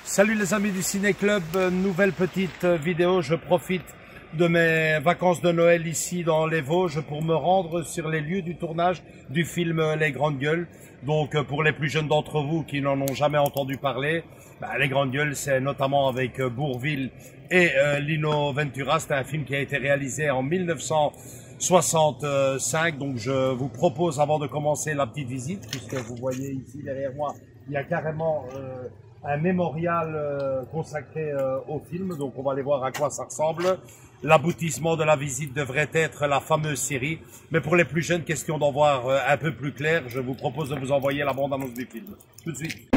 Salut les amis du Ciné Club, nouvelle petite vidéo. Je profite de mes vacances de Noël ici dans les Vosges pour me rendre sur les lieux du tournage du film Les Grandes Gueules. Donc pour les plus jeunes d'entre vous qui n'en ont jamais entendu parler, Les Grandes Gueules, c'est notamment avec Bourvil et Lino Ventura. C'est un film qui a été réalisé en 1965. Donc je vous propose, avant de commencer la petite visite, puisque vous voyez ici derrière moi, il y a carrément un mémorial consacré au film, donc on va aller voir à quoi ça ressemble. L'aboutissement de la visite devrait être la fameuse série, mais pour les plus jeunes, question d'en voir un peu plus clair, je vous propose de vous envoyer la bande-annonce du film. Tout de suite.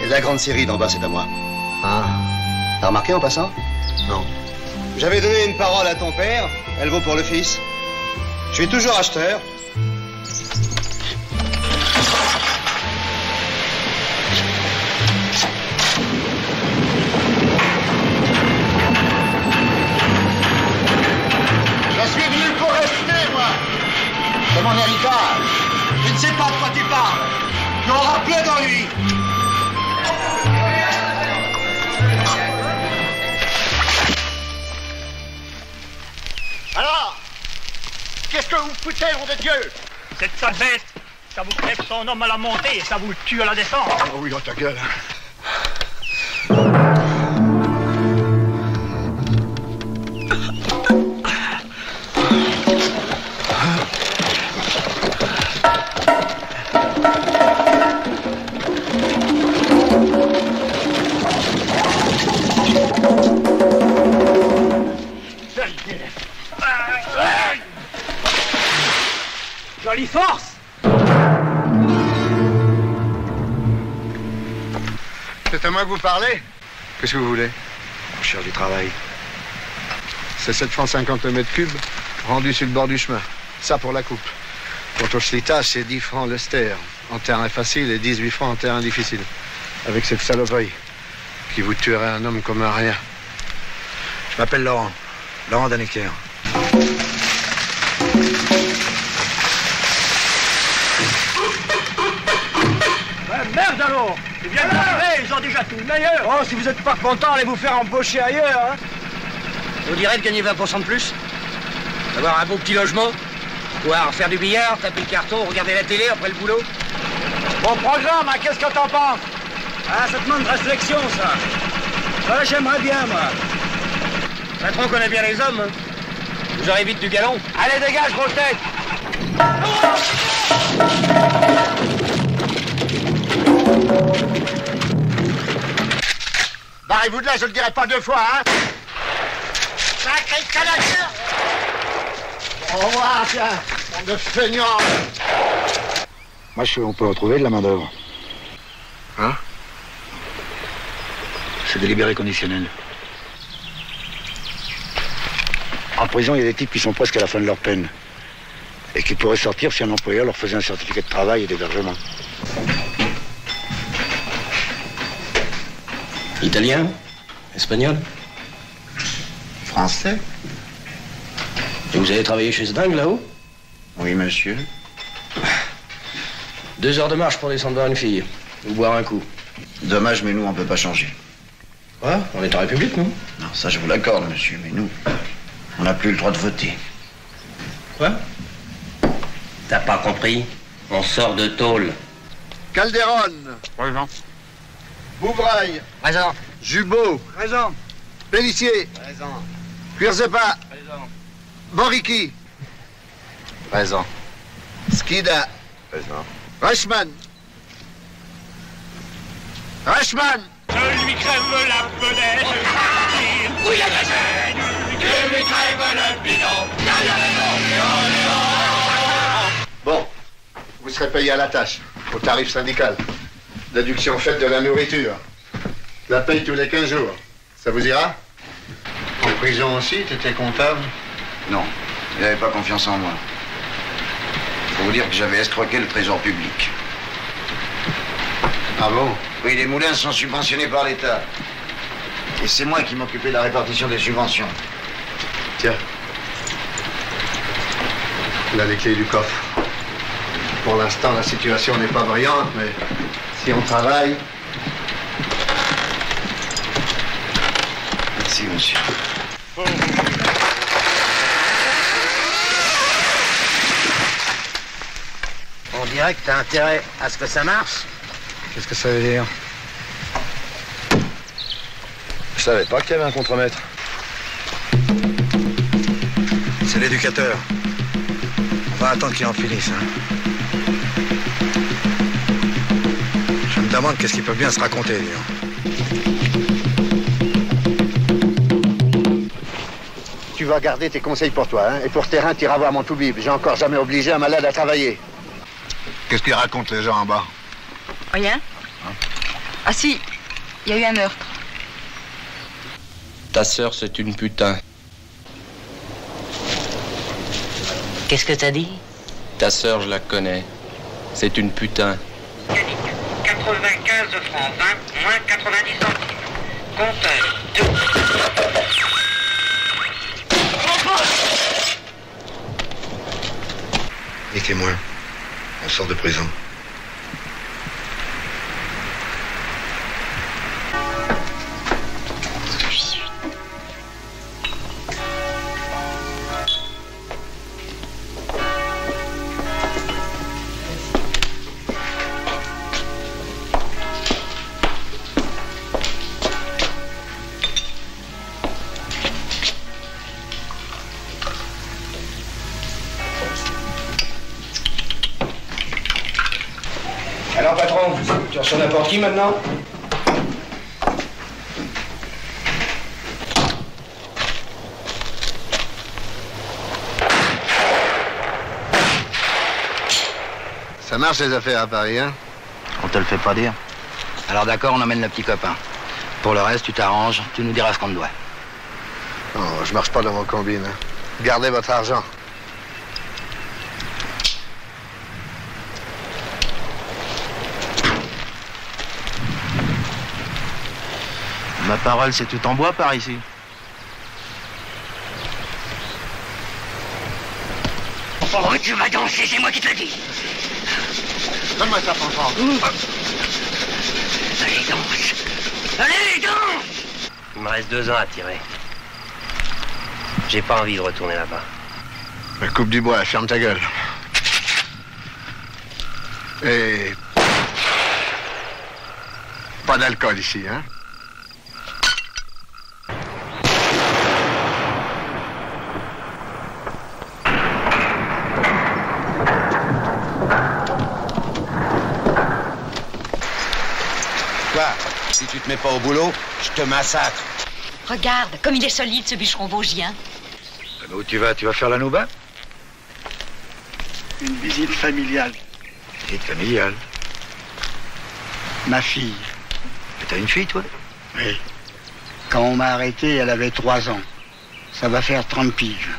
La grande série d'en bas, c'est à moi. Ah. T'as remarqué en passant? Non. J'avais donné une parole à ton père, elle vaut pour le fils. Je suis toujours acheteur. Je suis venu pour rester, moi. C'est mon héritage. Tu ne sais pas de quoi tu parles. Tu auras plein dans lui. Alors, qu'est-ce que vous foutez, nom de Dieu? Cette sale bête, ça vous crève son homme à la montée et ça vous le tue à la descente. Oh oui, dans ta gueule. Jolie force! C'est à moi que vous parlez? Qu'est-ce que vous voulez? Je cherche du travail. C'est 7 francs 50 le mètre cube, rendu sur le bord du chemin. Ça pour la coupe. Quant au slitage, c'est 10 francs le ster, en terrain facile, et 18 francs en terrain difficile. Avec cette saloperie, qui vous tuerait un homme comme un rien. Je m'appelle Laurent. Laurent Danecker. Merde alors! Tu viens de m'arriver, ils ont déjà tout le meilleur! Oh, si vous n'êtes pas content, allez vous faire embaucher ailleurs, hein. Vous direz de gagner 20% de plus, d'avoir un beau petit logement, pouvoir faire du billard, taper le carton, regarder la télé après le boulot. Bon programme, hein, qu'est-ce que t'en penses? Ah, ça demande réflexion, ça. Ouais, j'aimerais bien, moi. Patron connaît bien les hommes, hein. Vous aurez vite du galon. Allez, dégage, grosse tête. Barrez-vous de là, je le dirai pas deux fois, hein. Sacré canadien. Au revoir, tiens. Bande de feignants. Moi, on peut retrouver de la main-d'œuvre. Hein? C'est des libérés conditionnels. En prison, il y a des types qui sont presque à la fin de leur peine. Et qui pourraient sortir si un employeur leur faisait un certificat de travail et d'hébergement. Italien? Espagnol? Français? Et vous avez travaillé chez ce dingue là-haut? Oui, monsieur. 2 heures de marche pour descendre voir une fille, ou boire un coup. Dommage, mais nous, on peut pas changer. Quoi? On est en République, non? Non, ça, je vous l'accorde, monsieur, mais nous, on n'a plus le droit de voter. Quoi? T'as pas compris? On sort de tôle. Calderon. Présent. Bouvraille. Présent. Jubot. Présent. Pellissier. Présent. Cuirzepa. Présent. Boriki. Présent. Skida. Présent. Reichmann. Reichmann. Je lui crève la bedaine. Oui, la gazette. Je lui crève le bidon. Bon, vous serez payé à la tâche, au tarif syndical. Déduction faite de la nourriture. La paye tous les 15 jours. Ça vous ira? En prison aussi, t'étais comptable? Non, il n'avait pas confiance en moi. Faut vous dire que j'avais escroqué le trésor public. Ah bon? Oui, les moulins sont subventionnés par l'État. Et c'est moi qui m'occupais de la répartition des subventions. Tiens. Là, les clés du coffre. Pour l'instant, la situation n'est pas brillante, mais si on travaille... Merci, monsieur. On dirait que t'as intérêt à ce que ça marche. Qu'est-ce que ça veut dire? Je savais pas qu'il y avait un contremaître. C'est l'éducateur. On va attendre qu'il en finisse, hein. Je me demande qu'est-ce qu'ils peuvent bien se raconter, disons. Tu vas garder tes conseils pour toi, hein. Et pour terrain, tu iras voir mon toubib. J'ai encore jamais obligé un malade à travailler. Qu'est-ce qu'ils racontent, les gens en bas? Rien. Ah si, il y a eu un meurtre. Ta sœur, c'est une putain. Qu'est-ce que t'as dit? Ta sœur, je la connais. C'est une putain. 95 francs 20 moins 90 centimes. Compteur 2. Niquez-moi. On sort de prison. Alors, patron, tu reçois n'importe qui maintenant? Ça marche les affaires à Paris, hein? On te le fait pas dire. Alors d'accord, on emmène le petit copain. Pour le reste, tu t'arranges, tu nous diras ce qu'on te doit. Non, je marche pas dans vos combines, hein. Gardez votre argent. Ma parole, c'est tout en bois par ici. Oh, tu vas danser, c'est moi qui te le dis. Donne-moi ça, Fanfan. Allez, danse. Allez, danse. Il me reste 2 ans à tirer. J'ai pas envie de retourner là-bas. Mais coupe du bois, ferme ta gueule. Et... pas d'alcool ici, hein? Si tu te mets pas au boulot, je te massacre. Regarde, comme il est solide, ce bûcheron vosgien. Où tu vas? Tu vas faire la nouba? Une visite familiale. Visite familiale. Ma fille. T'as une fille, toi? Oui. Quand on m'a arrêté, elle avait 3 ans. Ça va faire 30 piges.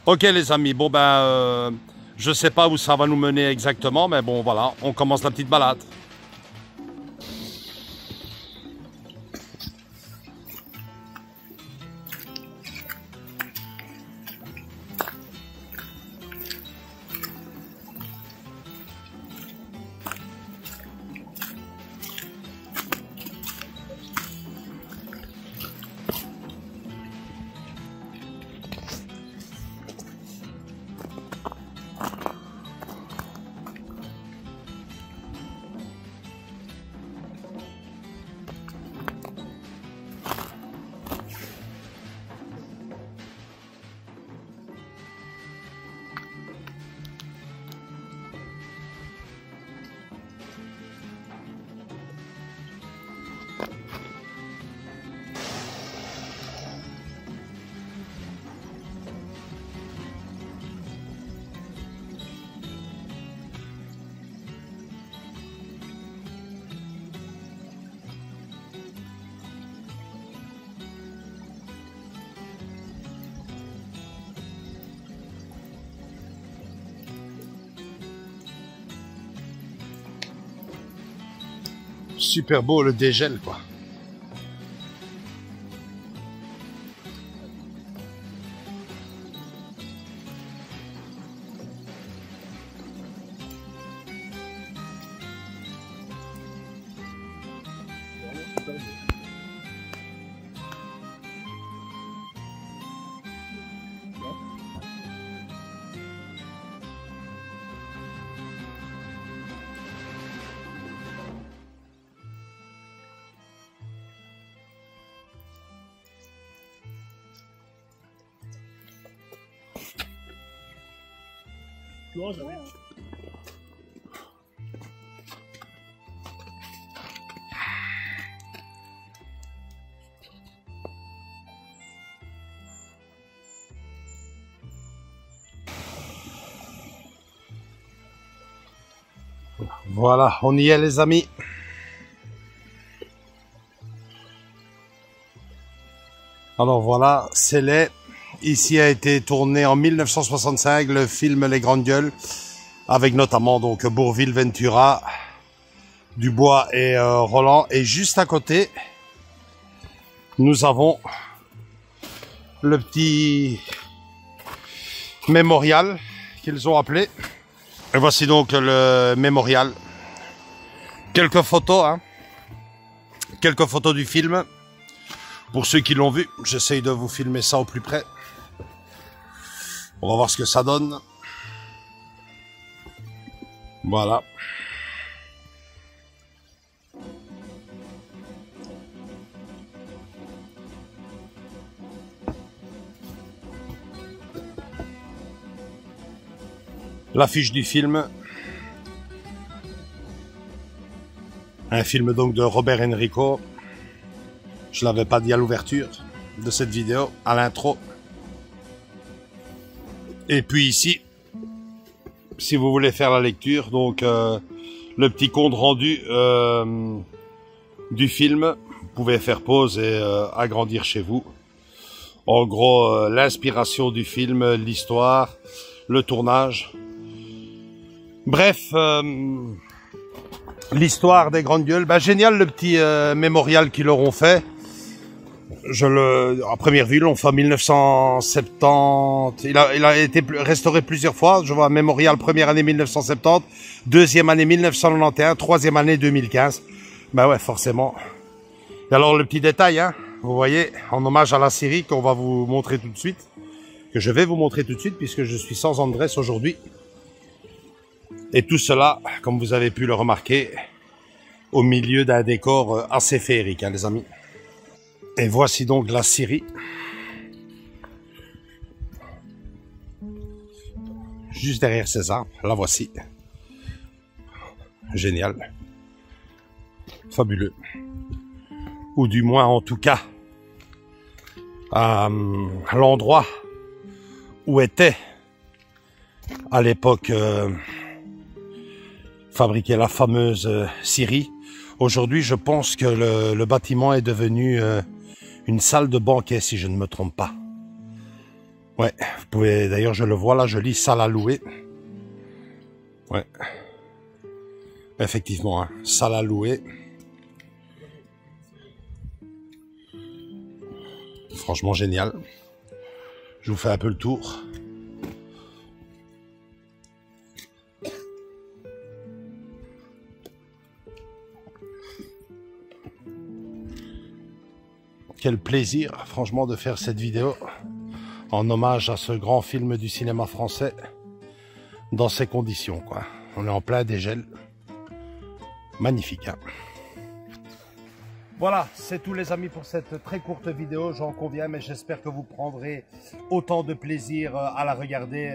Ok les amis, bon ben, je sais pas où ça va nous mener exactement, mais bon voilà, on commence la petite balade. Super beau le dégel quoi. Voilà, on y est les amis. Alors voilà, c'est laid. Ici a été tourné en 1965 le film Les Grandes Gueules, avec notamment donc Bourvil, Ventura, Dubois et Roland. Et juste à côté, nous avons le petit mémorial qu'ils ont appelé. Et voici donc le mémorial. Quelques photos, hein. Quelques photos du film. Pour ceux qui l'ont vu, j'essaye de vous filmer ça au plus près. On va voir ce que ça donne. Voilà. L'affiche du film. Un film donc de Robert Enrico. Je l'avais pas dit à l'ouverture de cette vidéo, à l'intro. Et puis ici, si vous voulez faire la lecture, donc le petit compte rendu du film, vous pouvez faire pause et agrandir chez vous. En gros, l'inspiration du film, l'histoire, le tournage. Bref, l'histoire des Grandes Gueules. Ben, génial le petit mémorial qu'ils leur ont fait. À première vue, l'ont fait en 1970. Il a été restauré plusieurs fois. Je vois mémorial première année 1970, deuxième année 1991, troisième année 2015. Ben ouais, forcément. Et alors le petit détail, hein, vous voyez, en hommage à la série qu'on va vous montrer tout de suite, que je vais vous montrer tout de suite puisque je suis sans Andrés aujourd'hui. Et tout cela, comme vous avez pu le remarquer, au milieu d'un décor assez féerique, hein, les amis. Et voici donc la Syrie. Juste derrière ces arbres, la voici. Génial. Fabuleux. Ou du moins, en tout cas, à l'endroit où était, à l'époque, fabriquée la fameuse Syrie. Aujourd'hui, je pense que le bâtiment est devenu une salle de banquet, si je ne me trompe pas. Ouais, vous pouvez, d'ailleurs je le vois là, je lis salle à louer. Ouais. Effectivement, hein, salle à louer. Franchement génial. Je vous fais un peu le tour. Quel plaisir, franchement, de faire cette vidéo en hommage à ce grand film du cinéma français dans ces conditions, quoi. On est en plein dégel. Magnifique, hein. Voilà, c'est tout les amis pour cette très courte vidéo, j'en conviens, mais j'espère que vous prendrez autant de plaisir à la regarder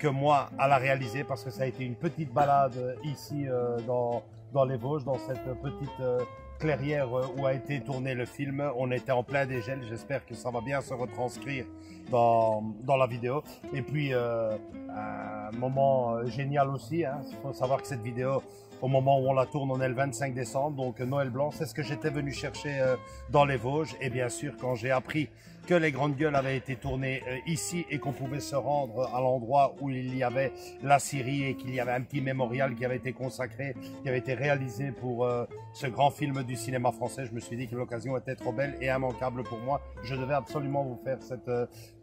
que moi à la réaliser, parce que ça a été une petite balade ici dans les Vosges, dans cette petite clairière où a été tourné le film. On était en plein dégel, j'espère que ça va bien se retranscrire dans la vidéo. Et puis un moment génial aussi, hein. Il faut savoir que cette vidéo, au moment où on la tourne, on est le 25 décembre, donc Noël blanc, c'est ce que j'étais venu chercher dans les Vosges. Et bien sûr, quand j'ai appris que Les Grandes Gueules avaient été tournées ici et qu'on pouvait se rendre à l'endroit où il y avait la Syrie et qu'il y avait un petit mémorial qui avait été consacré, qui avait été réalisé pour ce grand film du cinéma français, je me suis dit que l'occasion était trop belle et immanquable pour moi. Je devais absolument vous faire cette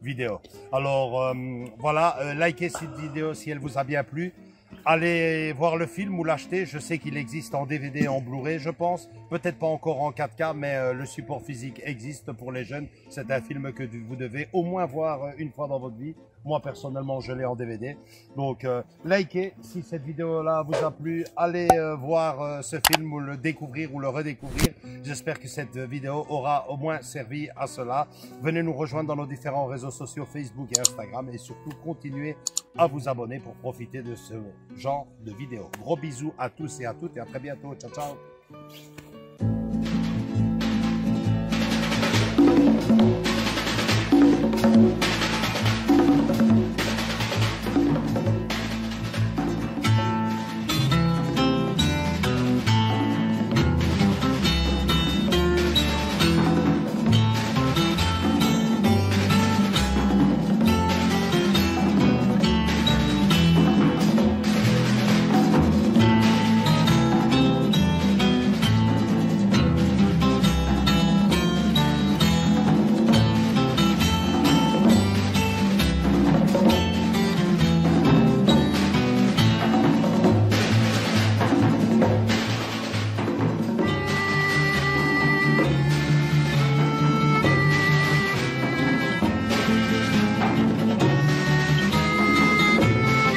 vidéo. Alors voilà, likez cette vidéo si elle vous a bien plu. Allez voir le film ou l'acheter, je sais qu'il existe en DVD et en Blu-ray je pense, peut-être pas encore en 4K, mais le support physique existe pour les jeunes. C'est un film que vous devez au moins voir une fois dans votre vie. Moi personnellement je l'ai en DVD, donc likez si cette vidéo là vous a plu, allez voir ce film ou le découvrir ou le redécouvrir. J'espère que cette vidéo aura au moins servi à cela. Venez nous rejoindre dans nos différents réseaux sociaux Facebook et Instagram, et surtout continuez à vous abonner pour profiter de ce genre de vidéos. Gros bisous à tous et à toutes et à très bientôt. Ciao ciao.